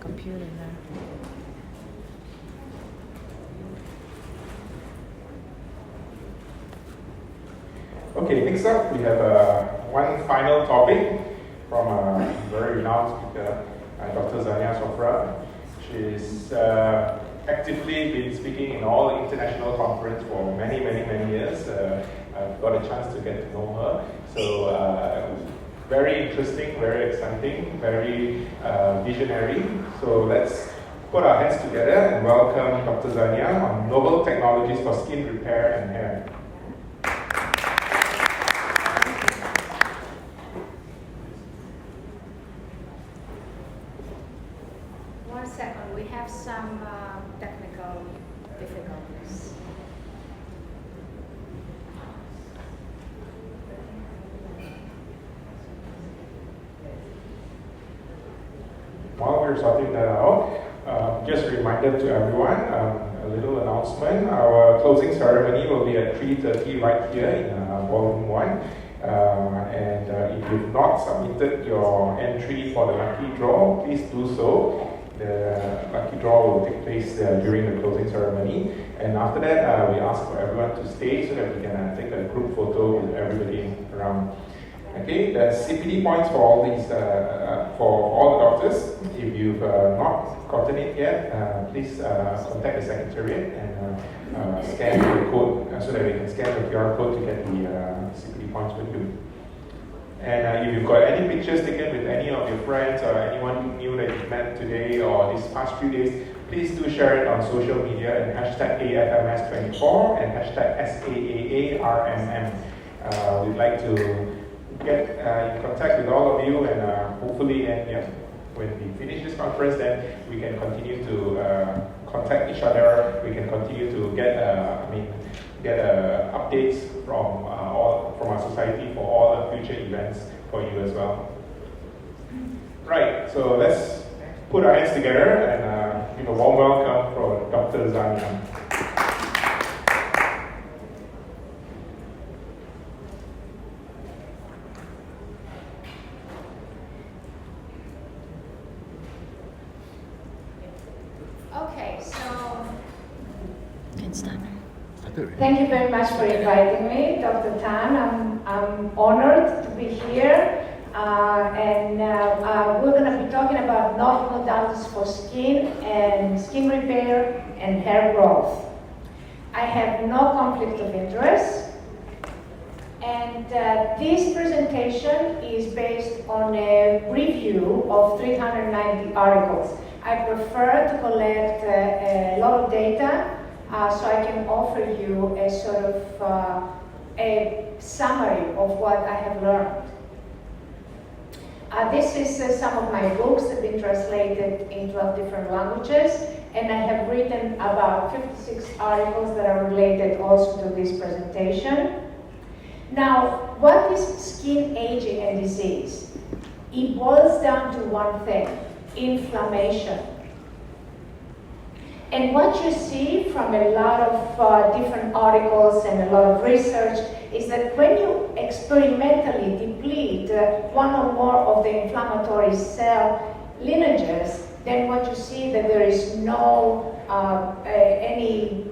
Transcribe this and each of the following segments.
computer now. Okay, next up we have one final topic from a very renowned speaker, Dr. Sofra. She's actively been speaking in all international conferences for many years. I've got a chance to get to know her. So very interesting, very exciting, very visionary. So let's put our hands together and welcome Dr. Zania on novel technologies for skin repair and hair. One second, we have some technical difficulties. While we're sorting that out, just a reminder to everyone, a little announcement. Our closing ceremony will be at 3:30 right here in Volume 1. If you've not submitted your entry for the lucky draw, please do so. The lucky draw will take place during the closing ceremony. And after that, we ask for everyone to stay so that we can take a group photo with everybody around. Okay, there's CPD points for all these, for all the doctors. If you've not gotten it yet, please contact the secretariat and scan the code so that we can scan the QR code to get the CPD points with you. And if you've got any pictures taken with any of your friends or anyone new that you've met today or these past few days, please do share it on social media and hashtag AFMS24 and hashtag SAAARMM. We'd like to get in contact with all of you, and hopefully, when we finish this conference, then we can continue to contact each other. We can continue to get updates from our society for all the future events for you as well. Right. So let's put our hands together and give a warm welcome for Dr. Zania. Thank you very much for inviting me, Dr. Tan. I'm honored to be here, and we're going to be talking about novel modalities for skin and skin repair and hair growth. I have no conflict of interest, and this presentation is based on a review of 390 articles. I prefer to collect a lot of data so I can offer you a sort of a summary of what I have learned. This is some of my books that have been translated in 12 different languages, and I have written about 56 articles that are related also to this presentation. Now, what is skin aging and disease? It boils down to one thing: inflammation. And what you see from a lot of different articles and a lot of research is that when you experimentally deplete one or more of the inflammatory cell lineages, then what you see that there is no any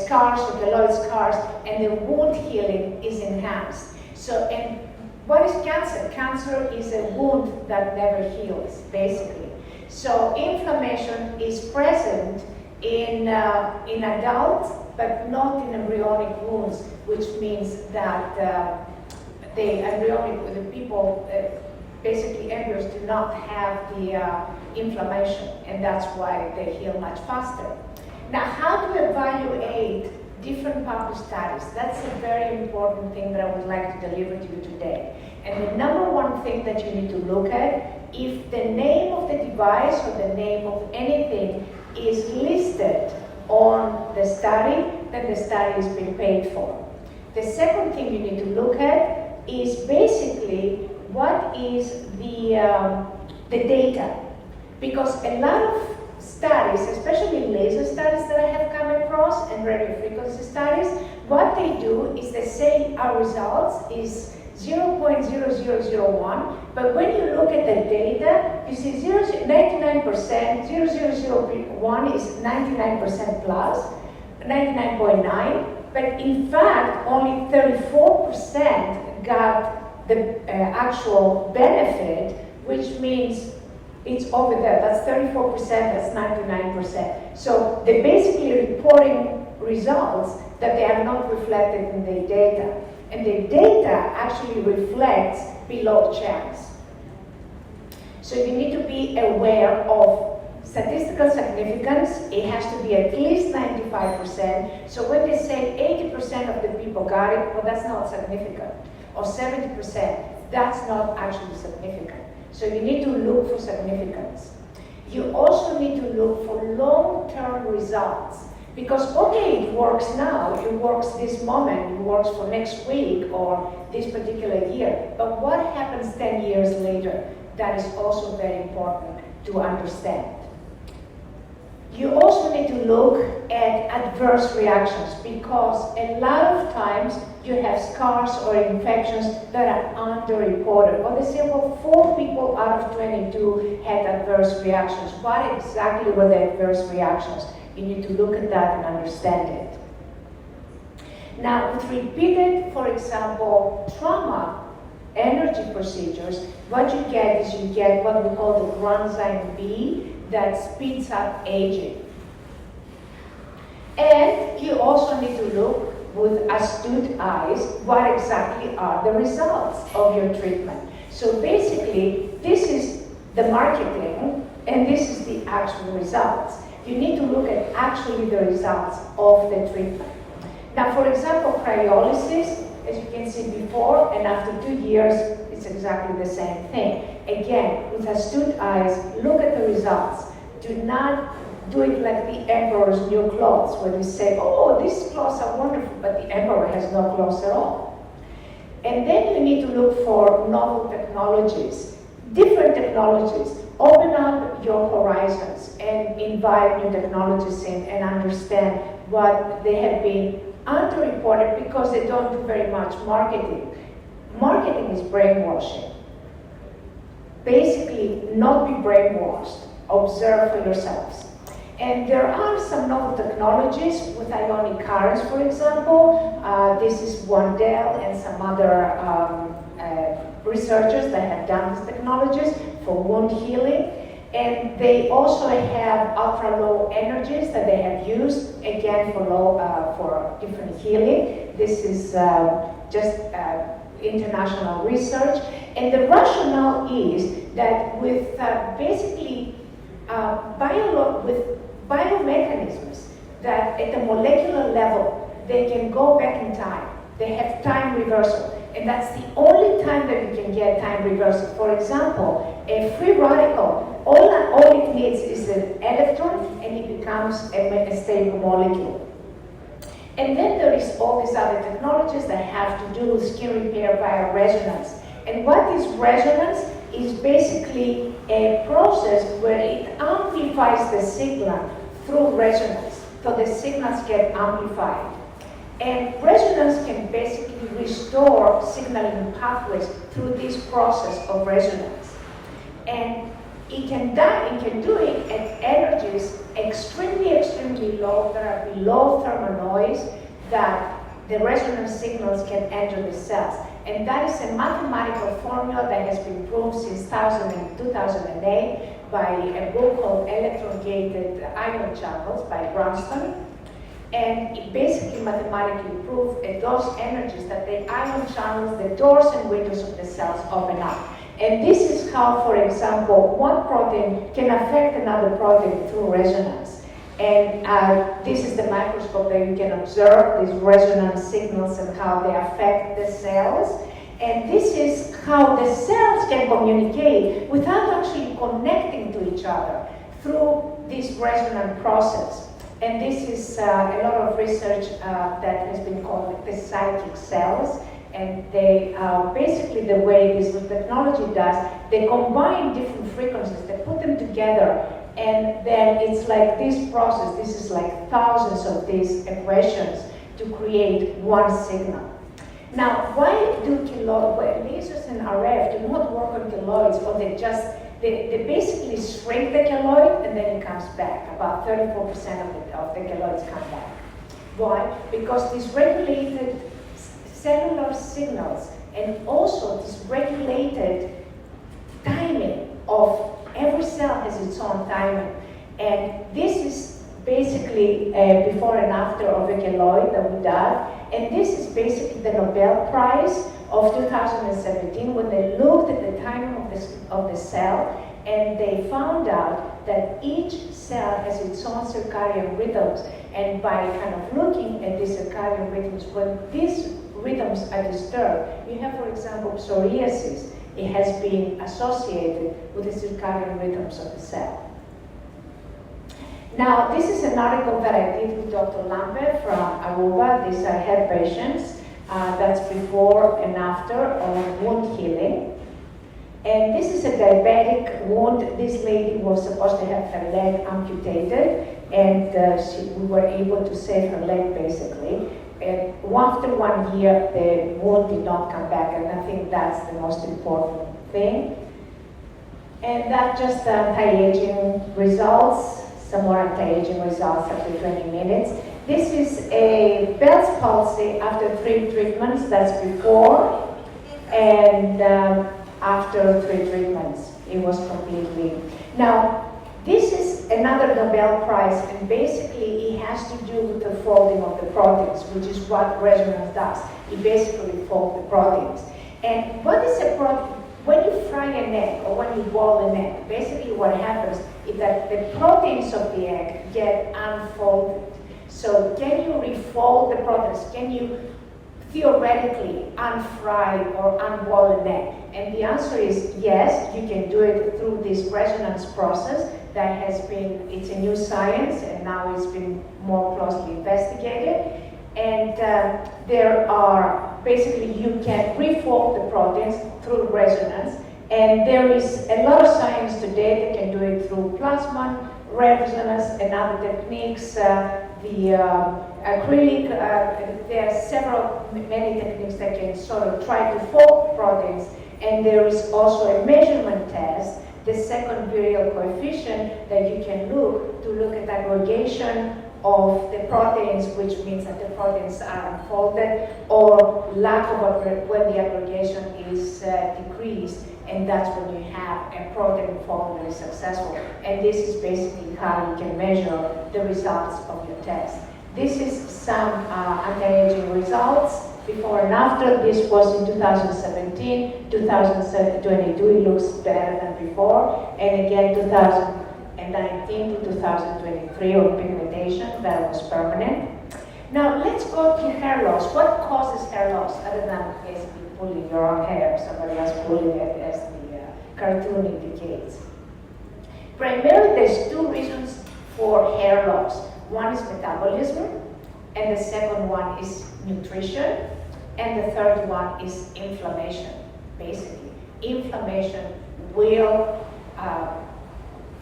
scars or keloid scars, and the wound healing is enhanced. So, and what is cancer? Cancer is a wound that never heals, basically. So inflammation is present in adults, but not in embryonic wounds, which means that the people, basically embryos, do not have the inflammation, and that's why they heal much faster. Now, how to evaluate different published studies? That's a very important thing that I would like to deliver to you today. And the number one thing that you need to look at, if the name of the device or the name of anything is listed on the study, then the study is being paid for. The second thing you need to look at is basically what is the data. Because a lot of studies, especially laser studies that I have come across and radiofrequency studies, what they do is they say our results is 0.0001, but when you look at the data, you see 99%, 0001 is 99% plus, 99.9, but in fact, only 34% got the actual benefit, which means it's over there. That's 34%, that's 99%. So they're basically reporting results that they have not reflected in the data. And the data actually reflects below chance. So you need to be aware of statistical significance. It has to be at least 95%. So when they say 80% of the people got it, well, that's not significant. Or 70%, that's not actually significant. So you need to look for significance. You also need to look for long-term results. Because, okay, it works now, it works this moment, it works for next week or this particular year. But what happens 10 years later? That is also very important to understand. You also need to look at adverse reactions, because a lot of times you have scars or infections that are underreported. Or they say, well, 4 people out of 22 had adverse reactions. What exactly were the adverse reactions? You need to look at that and understand it. Now, with repeated, for example, trauma energy procedures, what you get is you get what we call the granzyme B that speeds up aging. And you also need to look with astute eyes what exactly are the results of your treatment. So basically, this is the marketing and this is the actual results. You need to look at actually the results of the treatment. Now, for example, cryolysis, as you can see before, and after 2 years, it's exactly the same thing. Again, with astute eyes, look at the results. Do not do it like the emperor's new clothes, where we say, oh, these clothes are wonderful, but the emperor has no clothes at all. And then you need to look for novel technologies, different technologies. Open up your horizons and invite new technologies in and understand what they have been underreported because they don't do very much marketing. Marketing is brainwashing. Basically, not be brainwashed. Observe for yourselves. And there are some novel technologies with ionic currents, for example. This is Wandel and some other researchers that have done these technologies for wound healing. And they also have ultra-low energies that they have used, again, for different healing. This is just international research. And the rationale is that with basically with biomechanisms that at the molecular level, they can go back in time. They have time reversal. And that's the only time that you can get time reversal. For example, a free radical, all it needs is an electron and it becomes a stable molecule. And then there is all these other technologies that have to do with skin repair via resonance. And what is resonance is basically a process where it amplifies the signal through resonance. So the signals get amplified. And resonance can basically restore signaling pathways through this process of resonance. And it can do it at energies extremely low, that are below thermal noise, that the resonance signals can enter the cells. And that is a mathematical formula that has been proved since 2008 by a book called Electron-Gated Ion Channels by Branston. And it basically mathematically proved at those energies that the ion channels, the doors and windows of the cells open up. And this is how, for example, one protein can affect another protein through resonance. And this is the microscope that you can observe these resonance signals and how they affect the cells. And this is how the cells can communicate without actually connecting to each other through this resonant process. And this is a lot of research that has been called the psychic cells. And they basically, the way this technology does, they combine different frequencies, they put them together, and then it's like this process, this is like thousands of these equations to create one signal. Now, why do lasers and RF do not work on keloids, or they basically shrink the keloid and then it comes back. About 34% of the keloids come back. Why? Because these regulated cellular signals and also this regulated timing of every cell has its own timing. And this is basically before and after of a keloid that we did. And this is basically the Nobel Prize of 2017 when they looked at the timing of the cell, and they found out that each cell has its own circadian rhythms. And by kind of looking at these circadian rhythms, when these rhythms are disturbed, you have, for example, psoriasis. It has been associated with the circadian rhythms of the cell. Now, this is an article that I did with Dr. Lambert from Aruba. These are head patients. That's before and after of wound healing. And this is a diabetic wound. This lady was supposed to have her leg amputated, and we were able to save her leg basically. And after 1 year, the wound did not come back, and I think that's the most important thing. And that just anti-aging results, some more anti-aging results after 20 minutes. This is a Bell's palsy after 3 treatments. That's before and after 3 treatments. It was completely. Now, this is another Nobel Prize, and basically it has to do with the folding of the proteins, which is what resonance does. It basically folds the proteins. And what is a protein? When you fry an egg or when you boil an egg, basically what happens is that the proteins of the egg get unfolded. So can you refold the proteins? Can you theoretically unfry or unboil an egg? And the answer is yes, you can do it through this resonance process that has been, it's a new science and now it's been more closely investigated. And there are, basically you can refold the proteins through resonance. And there is a lot of science today that can do it through plasma resonance and other techniques. The acrylic, there are many techniques that can sort of try to fold proteins. And there is also a measurement test, the second virial coefficient, that you can look at aggregation of the proteins, which means that the proteins are unfolded, or lack of when the aggregation is decreased, and that's when you have a protein fold that is successful. And this is basically how you can measure the results of your test. This is some anti-aging results before and after. This was in 2017, 2022 it looks better than before, and again 2019 to 2023 on pigmentation that was permanent. Now let's go to hair loss. What causes hair loss other than basically pulling your own hair, somebody else pulling it, as the cartoon indicates? Primarily there's 2 reasons for hair loss. One is metabolism, and the second one is nutrition, and the third one is inflammation. Basically, inflammation will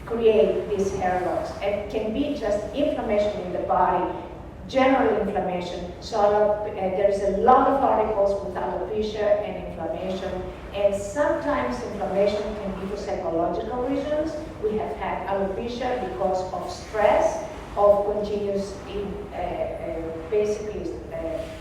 create this hair loss. It can be just inflammation in the body, general inflammation. So there's a lot of articles with alopecia and inflammation, and sometimes inflammation can be for psychological reasons. We have had alopecia because of stress, of continuous, basically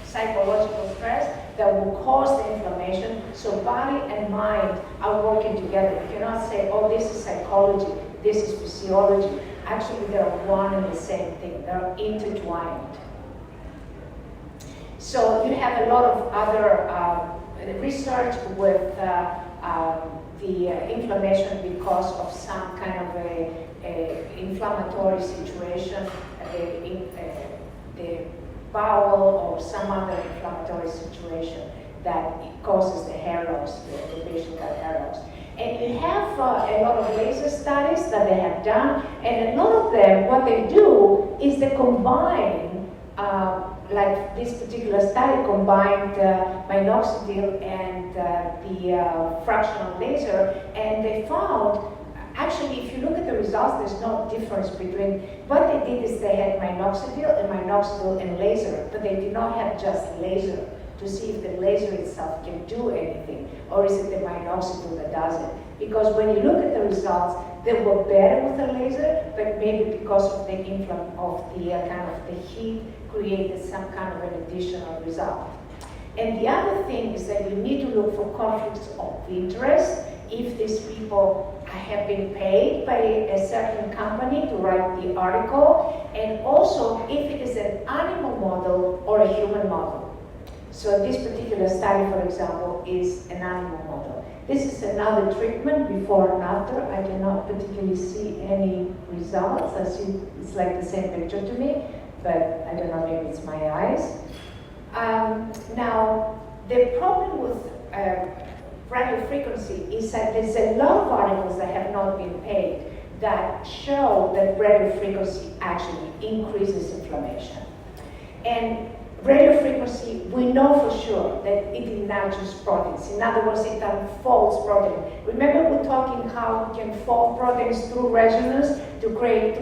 psychological stress that will cause the inflammation. So body and mind are working together. You cannot say, oh, this is psychology, this is physiology. Actually, they're one and the same thing. They're intertwined. So you have a lot of other research with the inflammation because of some kind of a inflammatory situation, the bowel or some other inflammatory situation that causes the hair loss, the patient got hair loss. And you have a lot of laser studies that they have done, and a lot of them, what they do is they combine, like this particular study combined minoxidil and the fractional laser, and they found, actually, if you look at the results, there's no difference between, what they did is they had minoxidil and laser, but they did not have just laser to see if the laser itself can do anything, or is it the minoxidil that does it? Because when you look at the results, they were better with the laser, but maybe because of the the heat created some kind of an additional result. And the other thing is that you need to look for conflicts of interest. If these people have been paid by a certain company to write the article, and also if it is an animal model or a human model. So this particular study, for example, is an animal model. This is another treatment before and after. I cannot particularly see any results. I see it's like the same picture to me, but I don't know, maybe it's my eyes. Now, the problem with radio frequency is that there's a lot of articles that have not been paid that show that radio frequency actually increases inflammation. And radio frequency, we know for sure that it enlarges proteins. In other words, it unfolds protein. Remember we're talking how we can fold proteins through resonance to create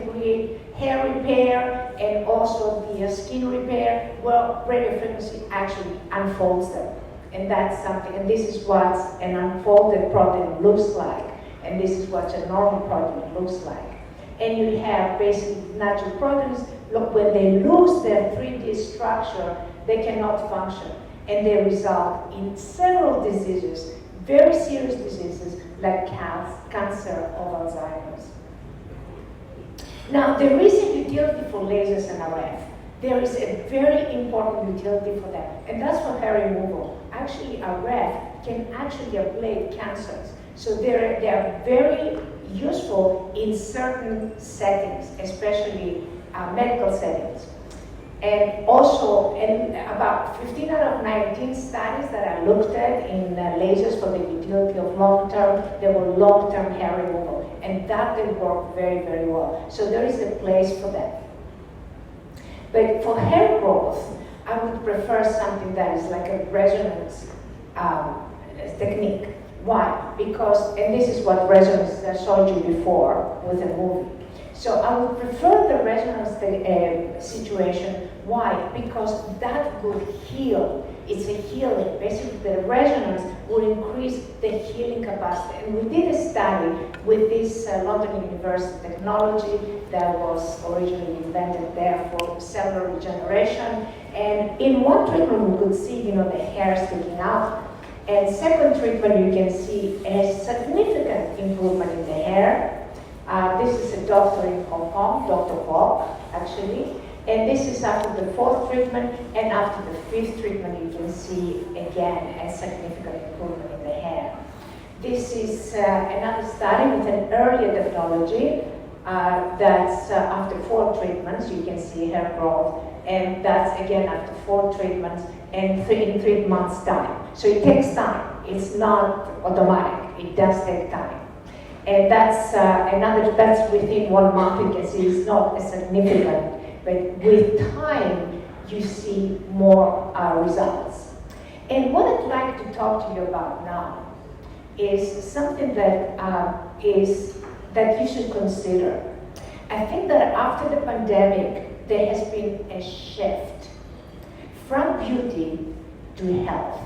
hair repair and also the skin repair. Well, radio frequency actually unfolds them. And that's something, and this is what an unfolded protein looks like. And this is what a normal protein looks like. And you have basically natural proteins. Look, when they lose their 3D structure, they cannot function. And they result in several diseases, very serious diseases like cancer or Alzheimer's. Now, there is a utility for lasers and RF. There is a very important utility for that, and that's for hair removal. Actually, RF can actually ablate cancers. So they are very useful in certain settings, especially medical settings. And also, about 15 out of 19 studies that I looked at in lasers for the utility of long-term, they were long-term hair removal. And that they work very, very well. So there is a place for that. But for hair growth, I would prefer something that is like a resonance technique. Why? Because, and this is what resonance I showed you before with a movie. So I would prefer the resonance situation. Why? Because that would heal. It's a healing. Basically, the resonance will increase the healing capacity. And we did a study with this London University technology that was originally invented there for cellular regeneration. And in one treatment, we could see, the hair sticking out. And second treatment, you can see a significant improvement in the hair. This is a doctor in Hong Kong, Dr. Bob, actually. And this is after the fourth treatment, and after the fifth treatment, you can see again a significant improvement in the hair. This is another study with an earlier technology that's after 4 treatments, you can see hair growth, and that's again after 4 treatments and in 3 months' time. So it takes time. It's not automatic. It does take time. And that's that's within 1 month, you can see it's not as significant. But with time, you see more results. And what I'd like to talk to you about now is something that that you should consider. I think that after the pandemic, there has been a shift from beauty to health.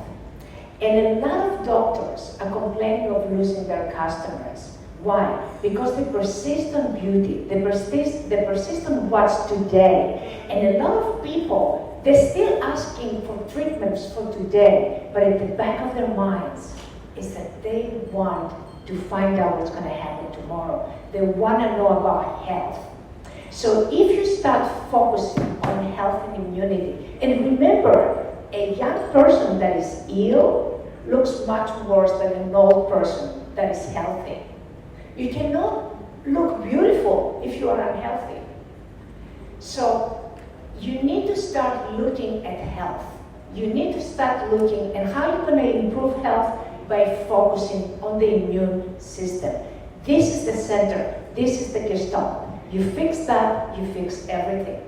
And a lot of doctors are complaining of losing their customers. Why? Because they persist on beauty, they persist on what's today. And a lot of people, they're still asking for treatments for today, but at the back of their minds is that they want to find out what's going to happen tomorrow. They want to know about health. So if you start focusing on health and immunity, and remember, a young person that is ill looks much worse than an old person that is healthy. You cannot look beautiful if you are unhealthy. So you need to start looking at health. You need to start looking at how you're going to improve health by focusing on the immune system. This is the center. This is the gestalt. You fix that, you fix everything.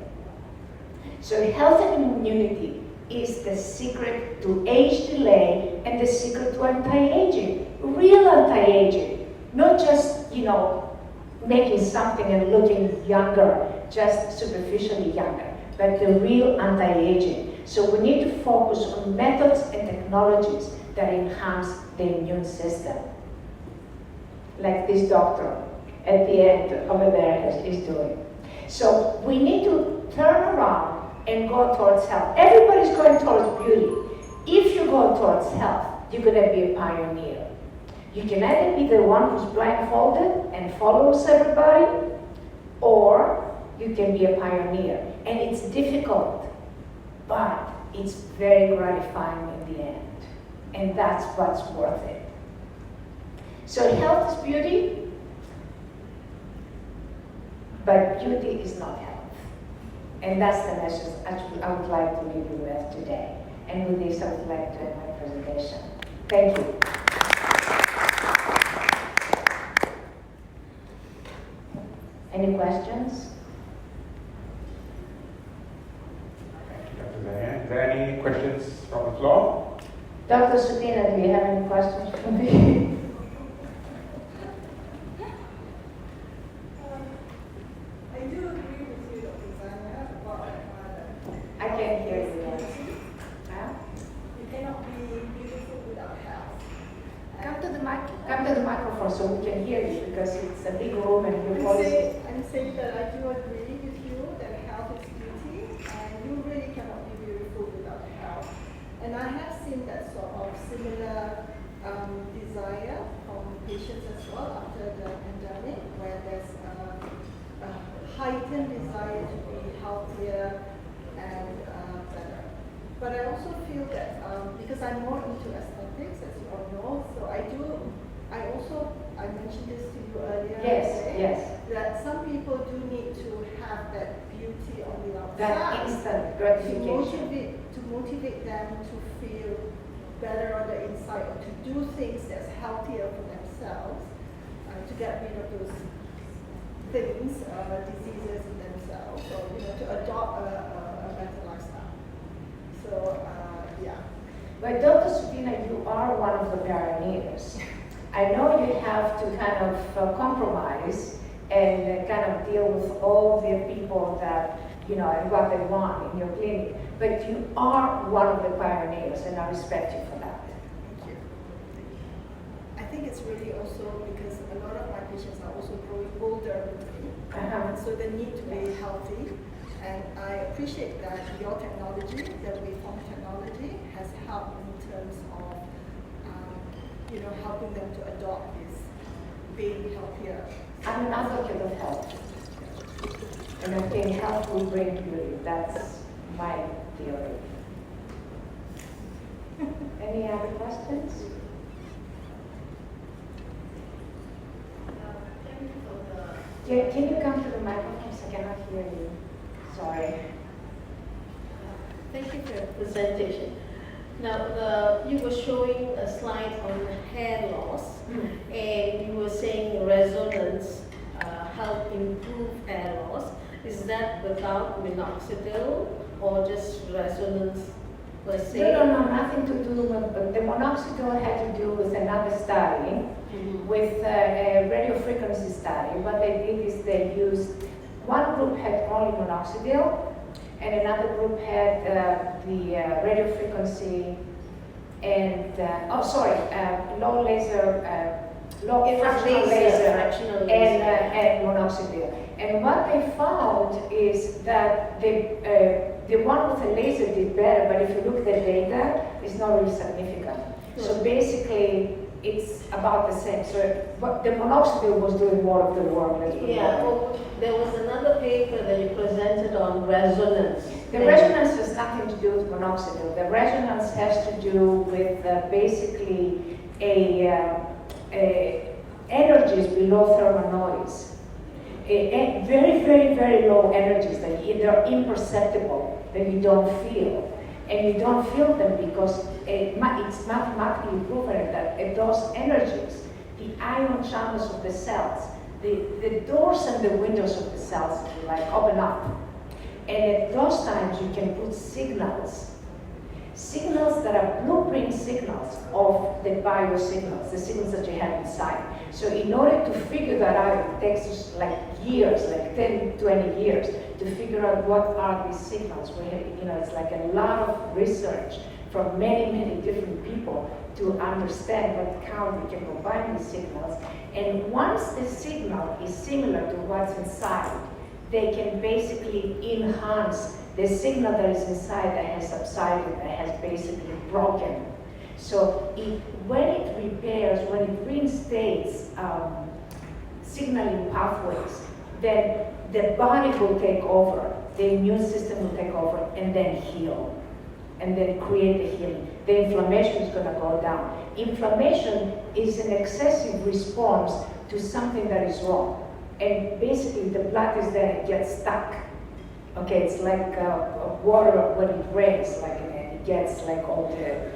So health and immunity is the secret to age delay and the secret to anti-aging, real anti-aging. Not just, making something and looking younger, just superficially younger, but the real anti-aging. So we need to focus on methods and technologies that enhance the immune system. Like this doctor at the end over there is doing. So we need to turn around and go towards health. Everybody's going towards beauty. If you go towards health, you're going to be a pioneer. You can either be the one who's blindfolded and follows everybody, or you can be a pioneer. And it's difficult, but it's very gratifying in the end. And that's what's worth it. So health is beauty, but beauty is not health. And that's the message I would like to leave you with today. And with this, I would like to end my presentation. Thank you. Any questions? Thank you, Dr. Diane. Is there any questions from the floor? Dr. Sutina, do you have any questions for me? I do agree with you, Dr. Zania, about I can't hear you. Huh? you cannot be beautiful without health. Come to the microphone so we can hear you, because it's a big room and your voice is... I'm saying that I do agree with you that health is beauty, and you really cannot be beautiful without health. And I have seen that sort of similar desire from patients as well after the pandemic, where there's a heightened desire to be healthier and better. But I also feel that because I'm more into aesthetics, as you all know, so I mentioned this to you earlier. Yes. That some people do need to have that beauty on the outside. That instant gratification. To motivate them to feel better on the inside, or to do things that's healthier for themselves, to get rid of those things, diseases in themselves, or to adopt a better lifestyle. So yeah. But Dr. Supina, you are one of the pioneers. I know you have to kind of compromise and kind of deal with all the people that, and what they want in your clinic. But you are one of the pioneers, and I respect you for that. Thank you. I think it's really also because a lot of my patients are also growing older with me, Uh-huh. so they need to be healthy. And I appreciate that your technology, the waveform technology, has helped in terms of helping them to adopt this being healthier. I'm an advocate of health. And I think health will bring beauty. That's my theory. Any other questions? Can you come to the microphone? I cannot hear you. Sorry. Thank you for your presentation. Now, you were showing a slide on hair loss, and you were saying resonance help improve hair loss. Is that without minoxidil or just resonance per se? No, nothing to do with the minoxidil had to do with another study, with a radio frequency study. What they did is they used, one group had only minoxidil, and another group had the radio frequency and, low laser, low fractional laser and minoxidil. And what they found is that the one with the laser did better, but if you look at the data, it's not really significant. So basically, it's about the same. So but the minoxidil was doing more of the work. Well, there was another paper that you presented on resonance. The resonance has nothing to do with minoxidil. The resonance has to do with basically energies below thermal noise. Very, very, very low energies that they're imperceptible, that you don't feel. And you don't feel them because it's mathematically proven that those energies, the ion channels of the cells, the doors and the windows of the cells, if you like, open up. And at those times you can put signals that are blueprint signals of the biosignals, the signals that you have inside. So in order to figure that out, it takes us like years, like 10, 20 years, to to figure out what are these signals. We have, it's like a lot of research from many, many different people to understand what count we can combine these signals. And once the signal is similar to what's inside, they can basically enhance the signal that is inside that has subsided, that has basically broken. So when it repairs, when it reinstates signaling pathways, then the body will take over, the immune system will take over, and then heal, and then create the healing. The inflammation is going to go down. Inflammation is an excessive response to something that is wrong. And basically the blood is there, it gets stuck. Okay, it's like water when it rains, like it gets like all the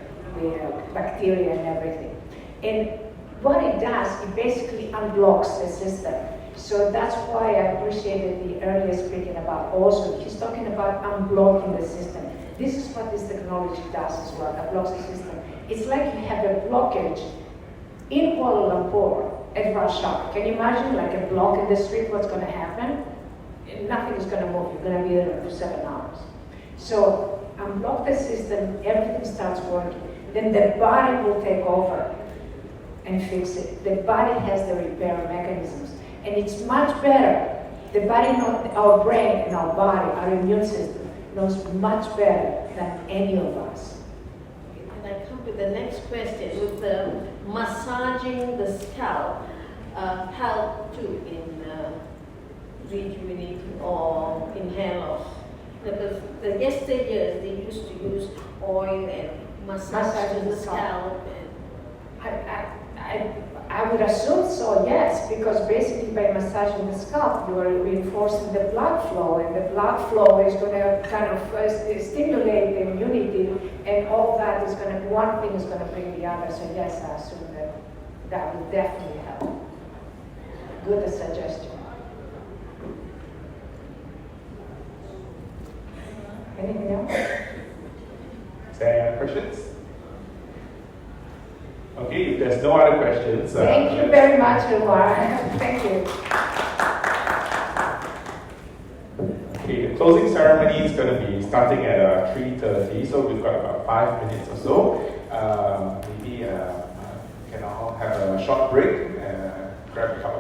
bacteria and everything. And what it does, it basically unblocks the system. So that's why I appreciated the earlier speaking about also, he's talking about unblocking the system. This is what this technology does as well, unblocks the system. It's like you have a blockage in Kuala Lumpur at rush hour. Can you imagine like a block in the street, what's going to happen? Nothing is going to move, you're going to be there for 7 hours. So unblock the system, everything starts working. Then the body will take over and fix it. The body has the repair mechanisms. And it's much better. The body, our brain and our body, our immune system, knows much better than any of us. And I come to the next question. With the massaging the scalp help too in rejuvenating or in hair loss? Because the yesteryears they used to use oil and massage the scalp. I would assume so, yes, because basically by massaging the scalp, you are reinforcing the blood flow, and the blood flow is going to kind of stimulate the immunity, and all that is going to, one thing is going to bring the other. So yes, I assume that that would definitely help. Good suggestion. Anything else? Is there any other questions? Okay, if there's no other questions. Thank you very much, Umar. Thank you. Okay, the closing ceremony is going to be starting at 3:30, so we've got about 5 minutes or so. Maybe we can all have a short break, grab a cup